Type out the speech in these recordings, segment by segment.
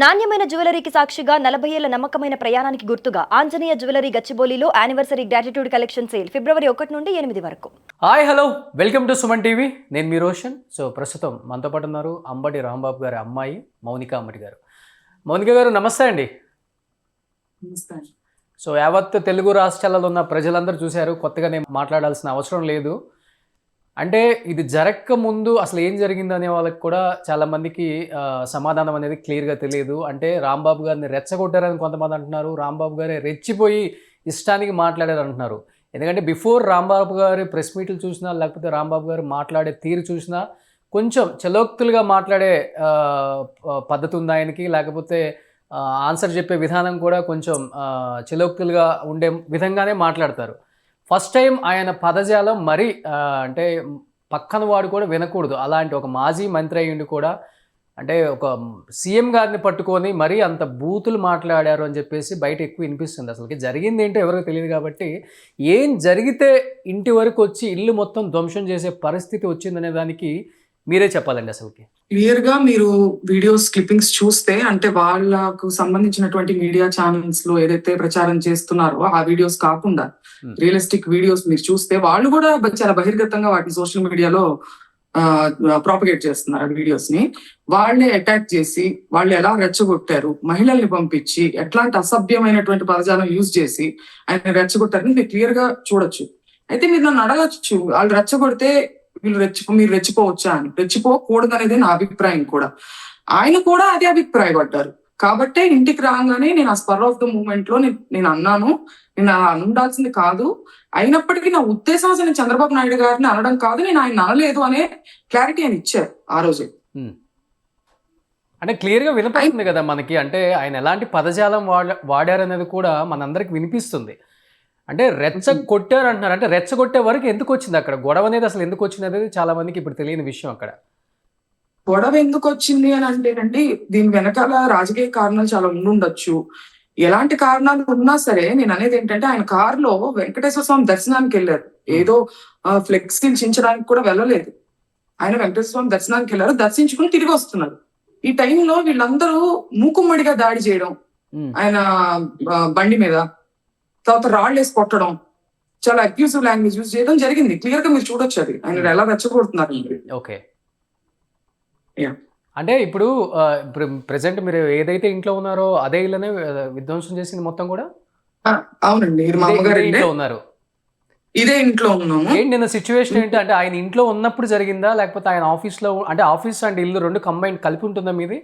నాణ్యమైన జ్యువెలరీకి సాక్షిగా 40 ఏళ్ల నమ్మకమైన ప్రయాణానికి గుర్తుగా ఆంజనేయ జ్యువెలరీ గచ్చిబౌలిలో anniversary gratitude collection sale February 1 నుండి 8 వరకు. Hi hello welcome to Suman TV. నేను మీ రోషన్. ప్రస్తుతం మనతో పాటు ఉన్నారు అంబటి రాంబాబు గారి అమ్మాయి మౌనిక అంబటి గారు. మౌనిక గారు నమస్తే అండి. యావత్ తెలుగు రాష్ట్రాలలో ఉన్న ప్రజలందరూ చూశారు, కొత్తగా నేను మాట్లాడాల్సిన అవసరం లేదు. అంటే ఇది జరగక ముందు అసలు ఏం జరిగింది అనే వాళ్ళకి కూడా చాలామందికి సమాధానం అనేది క్లియర్గా తెలియదు. అంటే రాంబాబు గారిని రెచ్చగొట్టారని కొంతమంది అంటున్నారు, రాంబాబు గారే రెచ్చిపోయి ఇష్టానికి మాట్లాడారు అంటున్నారు. ఎందుకంటే బిఫోర్ రాంబాబు గారి ప్రెస్ మీట్లు చూసినా, లేకపోతే రాంబాబు గారు మాట్లాడే తీరు చూసినా కొంచెం చలోక్తులుగా మాట్లాడే పద్ధతి ఉంది ఆయనకి, లేకపోతే ఆన్సర్ చెప్పే విధానం కూడా కొంచెం చలోక్తులుగా ఉండే విధంగానే మాట్లాడతారు. ఫస్ట్ టైం ఆయన పదజాలం మరి అంటే పక్కన వాడు కూడా వినకూడదు. అలాంటి ఒక మాజీ మంత్రి అయ్యిండి కూడా అంటే ఒక సీఎం గారిని పట్టుకొని మరీ అంత బూతులు మాట్లాడారు అని చెప్పేసి బయట ఎక్కువ వినిపిస్తుంది. అసలుకి జరిగింది ఏంటో ఎవరికి తెలియదు. కాబట్టి ఏం జరిగితే ఇంటి వరకు వచ్చి ఇల్లు మొత్తం ధ్వంసం చేసే పరిస్థితి వచ్చిందనే దానికి మీరే చెప్పాలండి. అసలుకి క్లియర్ గా మీరు వీడియోస్ క్లిప్పింగ్స్ చూస్తే, అంటే వాళ్ళకు సంబంధించినటువంటి మీడియా ఛానల్స్ లో ఏదైతే ప్రచారం చేస్తున్నారో ఆ వీడియోస్ కాకుండా రియలిస్టిక్ వీడియోస్ మీరు చూస్తే వాళ్ళు కూడా చాలా బహిర్గతంగా వాటిని సోషల్ మీడియాలో ప్రాపగేట్ చేస్తున్నారు. ఆ వీడియోస్ ని వాళ్ళే అటాక్ చేసి వాళ్ళు ఎలా రెచ్చగొట్టారు, మహిళల్ని పంపించి ఎట్లాంటి అసభ్యమైనటువంటి పదజాలం యూజ్ చేసి ఆయన రెచ్చగొట్టారని మీరు క్లియర్ గా చూడొచ్చు. అయితే మీరు నన్ను అడగచ్చు, వాళ్ళు రెచ్చగొడితే మీరు రెచ్చిపోవచ్చా అని. రెచ్చిపోకూడదు అనేది నా అభిప్రాయం కూడా. ఆయన కూడా అదే అభిప్రాయపడ్డారు. కాబట్టే ఇంటికి రాగానే నేను ఆ స్పర్ ఆఫ్ ద మూమెంట్ లో నేను అన్నాను, నేను ఉండాల్సింది కాదు, అయినప్పటికీ నా ఉద్దేశం అసలు నేను చంద్రబాబు నాయుడు గారిని అనడం కాదు, నేను ఆయన అనలేదు అనే క్లారిటీ ఆయన ఇచ్చారు ఆ రోజే. అంటే క్లియర్ గా వినపడుతుంది కదా మనకి. అంటే ఆయన ఎలాంటి పదజాలం వాడారనేది కూడా మనందరికి వినిపిస్తుంది. అంటే కొట్టారు అంటున్నారు. అంటే రెచ్చగొట్టే వరకు ఎందుకు వచ్చింది అక్కడ గొడవ అనేది, అసలు ఎందుకు వచ్చింది అనేది చాలా మందికి ఇప్పుడు తెలియని విషయం. అక్కడ గొడవ ఎందుకు వచ్చింది అని అంటేనండి, దీని వెనకాల రాజకీయ కారణాలు చాలా ఉండుండొచ్చు. ఎలాంటి కారణాలు ఉన్నా సరే నేను అనేది ఏంటంటే, ఆయన కారులో వెంకటేశ్వర స్వామి దర్శనానికి వెళ్ళారు. ఏదో ఫ్లెక్సీలు చించడానికి కూడా వెళ్ళలేదు. ఆయన వెంకటేశ్వర స్వామి దర్శనానికి వెళ్ళారు, దర్శించుకుని తిరిగి వస్తున్నారు. ఈ టైంలో వీళ్ళందరూ మూకుమ్మడిగా దాడి చేయడం, ఆయన బండి మీద, తర్వాత రాళ్ళు వేసి కొట్టడం, చాలా అబ్యూసివ్ లాంగ్వేజ్ యూజ్ చేయడం జరిగింది. క్లియర్ గా మీరు చూడొచ్చు అది ఆయన ఎలా రెచ్చగొడుతున్నారు. ఓకే. అంటే ఇప్పుడు ప్రెసెంట్ మీరు ఏదైతే ఇంట్లో ఉన్నారో అదే ఇళ్ళనే విధ్వంసం చేసింది మొత్తం కూడా? అవునండి, మా అమ్మగారు ఇంట్లో ఉన్నారు. ఇదే ఇంట్లో ఉన్నాము. ఏంటి నిన్న సిచ్యువేషన్ ఏంటి? అంటే ఆయన ఇంట్లో ఉన్నప్పుడు జరిగిందా, లేకపోతే ఆయన ఆఫీస్ లో, అంటే ఆఫీస్ అండ్ ఇల్లు రెండు కంబైన్ కలిపి ఉంటుందా మీది?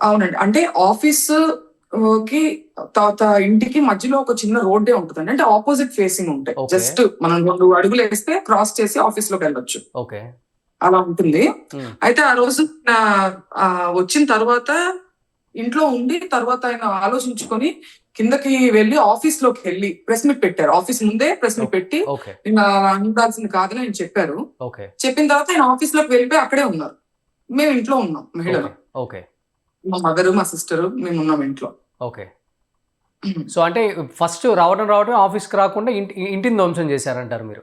అవునండి, అంటే ఆఫీస్ కి తర్వాత ఇంటికి మధ్యలో ఒక చిన్న రోడ్డే ఉంటుందండి. అంటే ఆపోజిట్ ఫేసింగ్ ఉంటాయి. జస్ట్ మనం 2 అడుగులు వేస్తే క్రాస్ చేసి ఆఫీస్ లోకి వెళ్ళొచ్చు. ఓకే, అలా ఉంటుంది. అయితే ఆ రోజు వచ్చిన తర్వాత ఇంట్లో ఉండి, తర్వాత ఆయన ఆలోచించుకొని కిందకి వెళ్ళి ఆఫీస్ లోకి వెళ్ళి ప్రెస్ మీట్ పెట్టారు. ఆఫీస్ ముందే ప్రెస్ మీట్ పెట్టి నేను ఉండాల్సింది కాదని ఆయన చెప్పారు. చెప్పిన తర్వాత ఆయన ఆఫీస్ లోకి వెళ్ళిపోయి అక్కడే ఉన్నారు. మేము ఇంట్లో ఉన్నాం మహిళలు. మా మదరు, మా సిస్టర్, మేము ఉన్నాం ఇంట్లో. ఓకే. సో అంటే ఫస్ట్ రావడం ఆఫీస్కి రాకుండా ఇంటిని ధ్వంసం చేశారంటారు మీరు?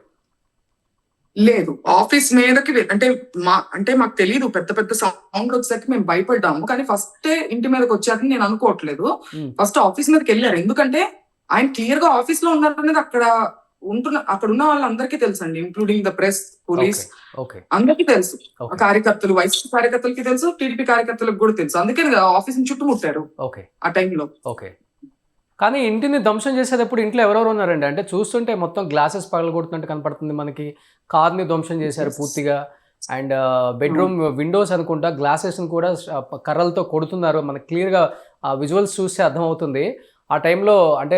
లేదు, ఆఫీస్ మీదకి అంటే మాకు తెలియదు. పెద్ద పెద్ద సౌండ్ వచ్చేసరికి మేము భయపడ్డాము. కానీ ఫస్ట్ ఇంటి మీదకి వచ్చారని నేను అనుకోవట్లేదు. ఫస్ట్ ఆఫీస్ మీదకి వెళ్ళారు. ఎందుకంటే ఆయన క్లియర్ గా ఆఫీస్ లో ఉన్నారు అనేది అక్కడ ఉన్న వాళ్ళందరికీ తెలుసు అండి, ఇంక్లూడింగ్ ద ప్రెస్, పోలీస్, అందరికీ తెలుసు. కార్యకర్తలు, వైసీపీ కార్యకర్తలకి తెలుసు, టీడీపీ కార్యకర్తలకు కూడా తెలుసు. అందుకే ఆఫీస్ ని చుట్టుముట్టారు ఆ టైంలో. కానీ ఇంటిని ధ్వంసం చేసేటప్పుడు ఇంట్లో ఎవరెవరు ఉన్నారండి? అంటే చూస్తుంటే మొత్తం గ్లాసెస్ పగలగొడుతున్నట్టు కనపడుతుంది మనకి. కార్ని ధ్వంసం చేశారు పూర్తిగా. అండ్ బెడ్రూమ్ విండోస్ అనుకుంటా గ్లాసెస్ని కూడా కర్రలతో కొడుతున్నారు. మనకి క్లియర్గా ఆ విజువల్స్ చూస్తే అర్థమవుతుంది. ఆ టైంలో అంటే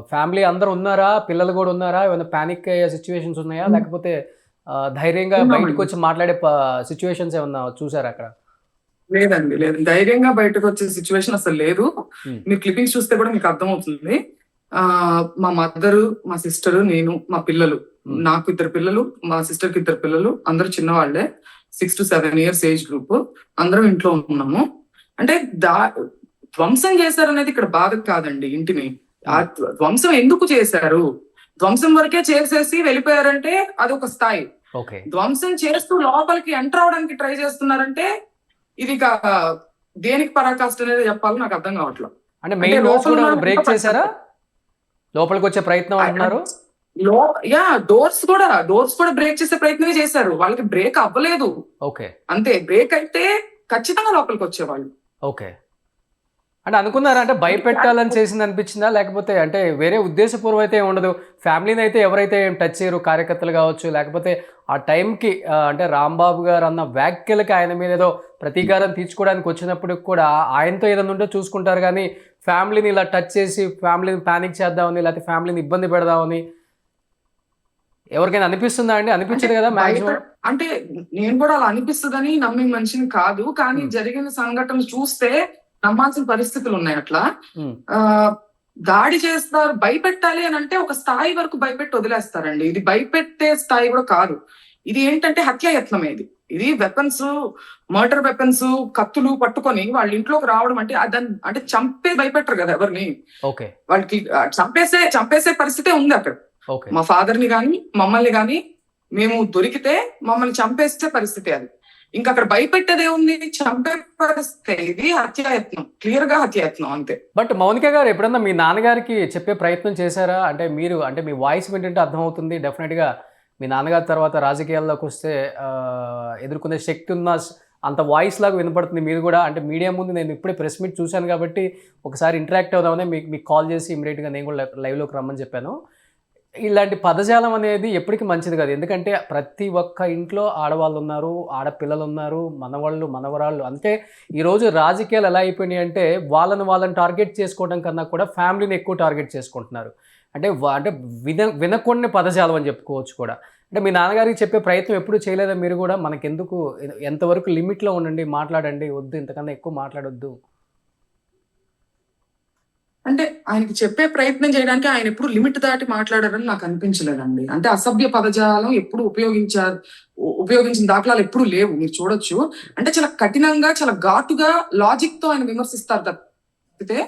ఫ్యామిలీ అందరూ ఉన్నారా, పిల్లలు కూడా ఉన్నారా, ఏమైనా ప్యానిక్ అయ్యే సిచ్యువేషన్స్ ఉన్నాయా, లేకపోతే ధైర్యంగా బయటకు వచ్చి మాట్లాడే సిచ్యువేషన్స్ ఏమన్నా చూసారా అక్కడ? లేదండి, లేదు, ధైర్యంగా బయటకు వచ్చే సిచ్యువేషన్ అసలు లేదు. మీరు క్లిప్పింగ్స్ చూస్తే కూడా మీకు అర్థమవుతుంది. మా మదరు, మా సిస్టర్, నేను, మా పిల్లలు, నాకు 2 పిల్లలు, మా సిస్టర్ కి 2 పిల్లలు, అందరూ చిన్నవాళ్లే, 6 to 7 years ఏజ్ గ్రూప్, అందరం ఇంట్లో ఉన్నాము. అంటే ధ్వంసం చేశారనేది ఇక్కడ బాధ కాదండి. ఇంటిని ఆ ధ్వంసం ఎందుకు చేశారు, ధ్వంసం వరకే చేసేసి వెళ్ళిపోయారంటే అది ఒక స్థాయి. ధ్వంసం చేస్తూ లోపలికి ఎంటర్ అవడానికి ట్రై చేస్తున్నారంటే ఇది దేనికి పరాకాష్ట అనేది చెప్పాలో నాకు అర్థం కావట్లేదు. అంటే మెయిన్ డోర్స్ లోపల కూడా ఉన్న బ్రేక్ ఇంకా చేశారా? లోపలికి వచ్చే ప్రయత్నం అంటున్నారు. డోర్స్ కూడా బ్రేక్ చేసే ప్రయత్నమే చేశారు. వాళ్ళకి బ్రేక్ అవ్వలేదు. ఓకే అంతే, బ్రేక్ అయితే ఖచ్చితంగా లోపలికి వచ్చేవాళ్ళు. ఓకే. అంటే అనుకున్నారా, అంటే భయపెట్టాలని చేసింది అనిపించిందా, లేకపోతే అంటే వేరే ఉద్దేశపూర్వం అయితే ఏం ఉండదు, ఫ్యామిలీని అయితే ఎవరైతే ఏం టచ్ చేయరు, కార్యకర్తలు కావచ్చు, లేకపోతే ఆ టైంకి అంటే రాంబాబు గారు అన్న వ్యాఖ్యలకి ఆయన మీద ఏదో ప్రతీకారం తీర్చుకోవడానికి వచ్చినప్పుడు కూడా ఆయనతో ఏదైనా ఉంటే చూసుకుంటారు, కానీ ఫ్యామిలీని ఇలా టచ్ చేసి ఫ్యామిలీని ప్యానిక్ చేద్దామని, లేకపోతే ఫ్యామిలీని ఇబ్బంది పెడదామని ఎవరికైనా అనిపిస్తుందా అండి? అనిపించదు కదా మాక్సిమం. అంటే నేను కూడా అలా అనిపిస్తుందని నమ్మే మనిషిని కాదు, కానీ జరిగిన సంఘటన చూస్తే నమ్మాల్సిన పరిస్థితులు ఉన్నాయి. అట్లా దాడి చేస్తారు, భయపెట్టాలి అని అంటే ఒక స్థాయి వరకు భయపెట్టి వదిలేస్తారండి. ఇది భయపెట్టే స్థాయి కూడా కాదు. ఇది ఏంటంటే హత్యాయత్నం. ఇది వెపన్స్, మర్డర్ వెపన్స్, కత్తులు పట్టుకొని వాళ్ళ ఇంట్లోకి రావడం అంటే అంటే చంపే భయపెట్టరు కదా ఎవరిని. ఓకే, వాళ్ళకి చంపేసే పరిస్థితే ఉంది అక్కడ. మా ఫాదర్ ని గాని మమ్మల్ని గాని మేము దొరికితే మమ్మల్ని చంపేసే పరిస్థితి అది. ఇంకా అక్కడ భయపెట్టేదే ఉంది, చంపే పరిస్థితి. ఇది హత్యాయత్నం, క్లియర్ గా హత్యాయత్నం అంతే. బట్ మౌనిక గారు ఎప్పుడన్నా మీ నాన్నగారికి చెప్పే ప్రయత్నం చేశారా? అంటే మీరు, అంటే మీ వాయిస్ వింటుంటే అర్థమవుతుంది, డెఫినెట్గా మీ నాన్నగారి తర్వాత రాజకీయాల్లోకి వస్తే ఎదుర్కొనే శక్తి ఉన్న అంత వాయిస్ లాగా వినపడుతుంది మీరు కూడా. అంటే మీడియా ముందు నేను ఇప్పుడే ప్రెస్ మీట్ చూశాను కాబట్టి ఒకసారి ఇంటరాక్ట్ అవుదామని మీకు కాల్ చేసి ఇమీడియట్గా నేను కూడా లైవ్లోకి రమ్మని చెప్పాను. ఇలాంటి పదజాలం అనేది ఎప్పటికీ మంచిది కాదు, ఎందుకంటే ప్రతి ఒక్క ఇంట్లో ఆడవాళ్ళు ఉన్నారు, ఆడపిల్లలు ఉన్నారు, మనవాళ్ళు మనవరాళ్ళు. అంటే ఈరోజు రాజకీయాలు ఎలా అయిపోయినాయి అంటే వాళ్ళని టార్గెట్ చేసుకోవడం కన్నా కూడా ఫ్యామిలీని ఎక్కువ టార్గెట్ చేసుకుంటున్నారు. అంటే వినకొన్ని పదజాలం అని చెప్పుకోవచ్చు కూడా. అంటే మీ నాన్నగారికి చెప్పే ప్రయత్నం ఎప్పుడు చేయలేదా మీరు కూడా? మనకెందుకు, ఎంతవరకు లిమిట్లో ఉండండి, మాట్లాడండి, వద్దు ఇంతకన్నా ఎక్కువ మాట్లాడొద్దు. అంటే ఆయనకి చెప్పే ప్రయత్నం చేయడానికి ఆయన ఎప్పుడు లిమిట్ దాటి మాట్లాడారని నాకు అనిపించలేదండి. అంటే అసభ్య పదజాలం ఎప్పుడు ఉపయోగించిన దాఖలాలు ఎప్పుడు లేవు, మీరు చూడొచ్చు. అంటే చాలా కఠినంగా, చాలా ఘాటుగా, లాజిక్ తో ఆయన విమర్శిస్తారు తప్పితే,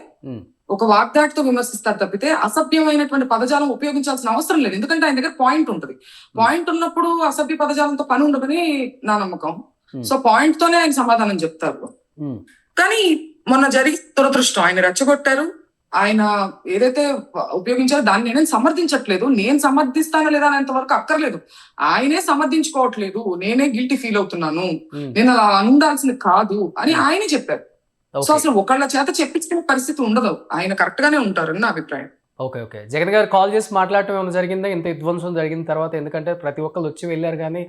ఒక వాగ్దాటితో విమర్శిస్తారు తప్పితే అసభ్యమైనటువంటి పదజాలం ఉపయోగించాల్సిన అవసరం లేదు. ఎందుకంటే ఆయన దగ్గర పాయింట్ ఉంటుంది. పాయింట్ ఉన్నప్పుడు అసభ్య పదజాలంతో పని ఉండదని నా నమ్మకం. సో పాయింట్ తోనే ఆయన సమాధానం చెప్తారు. కానీ మొన్న జరిగిన దురదృష్టం, ఆయన రెచ్చగొట్టారు. ఆయన ఏదైతే ఉపయోగించారో దాన్ని నేనేం సమర్థించట్లేదు, నేను సమర్థిస్తానా లేదా అనేంత వరకు అక్కర్లేదు. ఆయనే సమర్థించుకోవట్లేదు, నేనే గిల్టీ ఫీల్ అవుతున్నాను, నేను అలా ఉండాల్సింది కాదు అని ఆయనే చెప్పారు. సో అసలు ఒకళ్ళ చేత చెప్పించుకునే పరిస్థితి ఉండదు, ఆయన కరెక్ట్ గానే ఉంటారని నా అభిప్రాయం. ఓకే. జగన్ గారు కాల్ చేసి మాట్లాడటం ఏమైనా జరిగిందా ఇంత విధ్వంసం జరిగిన తర్వాత? ఎందుకంటే ప్రతి ఒక్కళ్ళు వచ్చి వెళ్ళారు, కానీ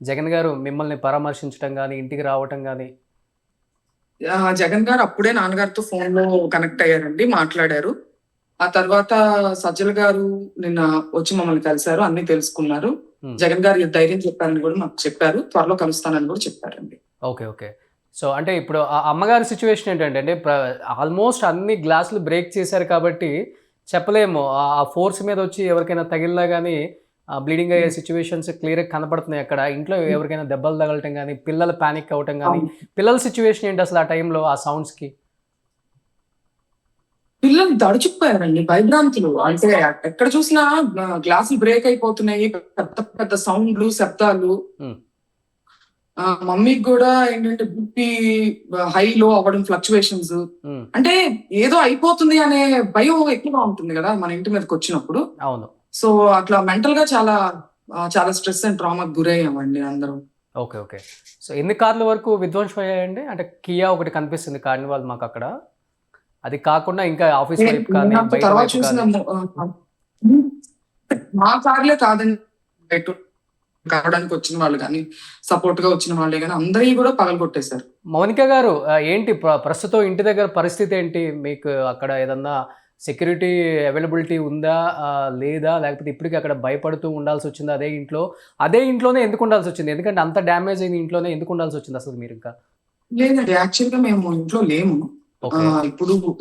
జగన్ గారు మిమ్మల్ని పరామర్శించడం కానీ, ఇంటికి రావటం కానీ? జగన్ గారు అప్పుడే నాన్నగారితో ఫోన్ లో కనెక్ట్ అయ్యారండి, మాట్లాడారు. ఆ తర్వాత సజ్జల గారు నిన్న వచ్చి మమ్మల్ని కలిశారు, అన్ని తెలుసుకున్నారు. జగన్ గారు ధైర్యం చెప్పారని కూడా మాకు చెప్పారు, త్వరలో కలుస్తానని కూడా చెప్పారండి. ఓకే. సో అంటే ఇప్పుడు ఆ అమ్మగారి సిచ్యువేషన్ ఏంటంటే, అంటే ఆల్మోస్ట్ అన్ని గ్లాసులు బ్రేక్ చేశారు కాబట్టి చెప్పలేము, ఆ ఫోర్స్ మీద వచ్చి ఎవరికైనా తగిలినా కానీ బ్లీడింగ్ అయ్యే సిచ్యువేషన్స్ క్లియర్గా కనపడుతున్నాయి అక్కడ. ఇంట్లో ఎవరికైనా దెబ్బలు తగలటం కానీ, పిల్లలు ప్యానిక్ అవ్వటం కానీ, పిల్లల సిచ్యువేషన్ ఏంటి అసలు ఆ టైంలో ఆ సౌండ్స్కి? పిల్లలు దడుచుకుపోయారండి, భయభ్రాంతులు. అంటే ఎక్కడ చూసినా గ్లాసులు బ్రేక్ అయిపోతున్నాయి, పెద్ద పెద్ద సౌండ్లు, శబ్దాలు. మమ్మీకి కూడా ఏంటంటే బీపీ హైలో అవ్వడం, ఫ్లక్చువేషన్స్. అంటే ఏదో అయిపోతుంది అనే భయం ఎక్కువగా ఉంటుంది కదా మన ఇంటి మీదకి వచ్చినప్పుడు. అవును. సో అట్లా మెంటల్ గా చాలా స్ట్రెస్ అండ్ ట్రామాకి గురయ్యామండి అందరం. ఓకే. సో ఎన్ని కార్ల వరకు విధ్వంసం అయ్యాయండి? అంటే కియా ఒకటి కనిపిస్తుంది కార్నివాల్ మాకు అక్కడ, అది కాకుండా ఇంకా ఆఫీస్ వైపు కానీ, తర్వాత చూసిన మా కార్లే కాదండి, కావడానికి వచ్చిన వాళ్ళు కానీ, సపోర్ట్ గా వచ్చిన వాళ్ళే కానీ అందరినీ కూడా పగలగొట్టేశారు. మౌనిక గారు ఏంటి ప్రస్తుతం ఇంటి దగ్గర పరిస్థితి ఏంటి? మీకు అక్కడ ఏదన్నా సెక్యూరిటీ అవైలబిలిటీ ఉందా లేదా, లేకపోతే ఇప్పటికీ అక్కడ భయపడుతూ ఉండాల్సి వచ్చిందా? అదే ఇంట్లోనే ఎందుకు ఉండాల్సి వచ్చింది? ఎందుకంటే అంత డ్యామేజ్ అయిన ఇంట్లోనే ఎందుకు ఉండాల్సి వచ్చింది అసలు మీరు? ఇంకా లేదండి, యాక్చువల్ గా మేము ఇంట్లో లేము,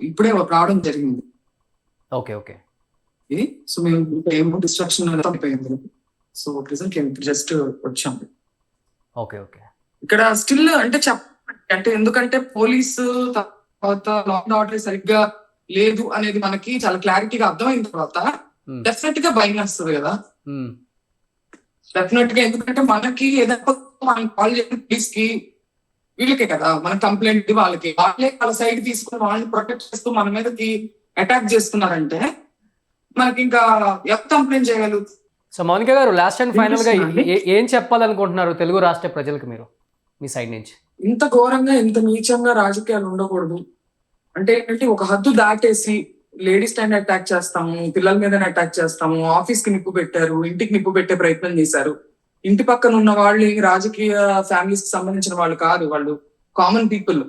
ఇప్పుడే రావడం జరిగింది. ఓకే. సో మేము ఏమో డిస్ట్రక్షన్ అయిపోయింది. సో ప్రెసెంట్ జస్ట్ వచ్చాము. ఓకే. ఇక్కడ స్టిల్ అంటే ఎందుకంటే పోలీసు తర్వాత లా అండ్ ఆర్డర్ సరిగ్గా లేదు అనేది మనకి చాలా క్లారిటీగా అర్థమైన తర్వాత డెఫినెట్ గా భయం వేస్తుంది కదా. డెఫినెట్ గా, ఎందుకంటే మనకి ఏదైనా కాల్ చేసి పోలీస్ కి వీళ్ళకే కదా మన కంప్లైంట్, వాళ్ళకి వాళ్ళే వాళ్ళ సైడ్ తీసుకుని వాళ్ళని ప్రొటెక్ట్ చేస్తూ మన మీదకి అటాక్ చేస్తున్నారంటే మనకి ఇంకా ఎవరు కంప్లైంట్ చేయగలుగుతారు? సో మౌనిక గారు, లాస్ట్ అండ్ ఫైనల్ గా వినిపిస్తుందా ఏం చెప్పాలనుకుంటున్నారు తెలుగు రాష్ట్ర ప్రజలకు మీరు మీ సైడ్ నుంచి? ఇంత ఘోరంగా ఇంత నీచంగా రాజకీయాలు ఉండకూడదు. అంటే ఏంటంటే ఒక హద్దు దాటేసి లేడీస్ పైన అటాక్ చేస్తాము, పిల్లల మీద అటాక్ చేస్తాము, ఆఫీస్ కి నిప్పు పెట్టారు, ఇంటికి నిప్పు పెట్టే ప్రయత్నం చేశారు. ఇంటి పక్కన ఉన్న వాళ్ళు రాజకీయ ఫ్యామిలీస్ కి సంబంధించిన వాళ్ళు కాదు, వాళ్ళు కామన్ పీపుల్,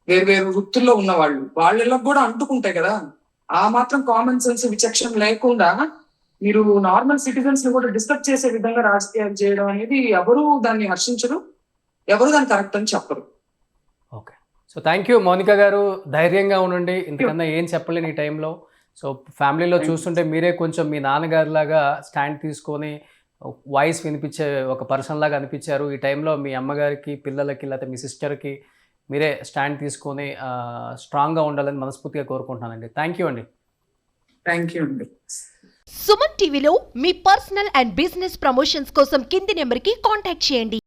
వేరు వేరు వృత్తుల్లో ఉన్న వాళ్ళు, వాళ్ళకి కూడా అంటుకుంటాయి కదా. ఆ మాత్రం కామన్ సెన్స్ విచక్షణ లేకుండా మీరు నార్మల్ సిటిజన్స్ ని కూడా డిస్టర్బ్ చేసే విధంగా రాజకీయాలు చేయడం అనేది ఎవరు దాన్ని హర్షించరు, ఎవరు దాన్ని కరెక్ట్ అని చెప్పరు. Okay, so thank you Mounika గారు, ధైర్యంగా ఉండండి. ఇంతకన్నా ఏం చెప్పలేని ఈ టైంలో. సో ఫ్యామిలీలో చూస్తుంటే మీరే కొంచెం మీ నాన్నగారి లాగా స్టాండ్ తీసుకొని వాయిస్ వినిపించే ఒక పర్సన్ లాగా అనిపించారు. ఈ టైంలో మీ అమ్మగారికి, పిల్లలకి, లేకపోతే మీ సిస్టర్కి మీరే స్టాండ్ తీసుకొని స్ట్రాంగ్గా ఉండాలని మనస్ఫూర్తిగా కోరుకుంటున్నానండి. థ్యాంక్ యూ అండి. థ్యాంక్ యూ అండి. సుమన్ టీవీలో మీ పర్సనల్ అండ్ బిజినెస్ ప్రమోషన్స్ కోసం కింది నెంబర్కి కాంటాక్ట్ చేయండి.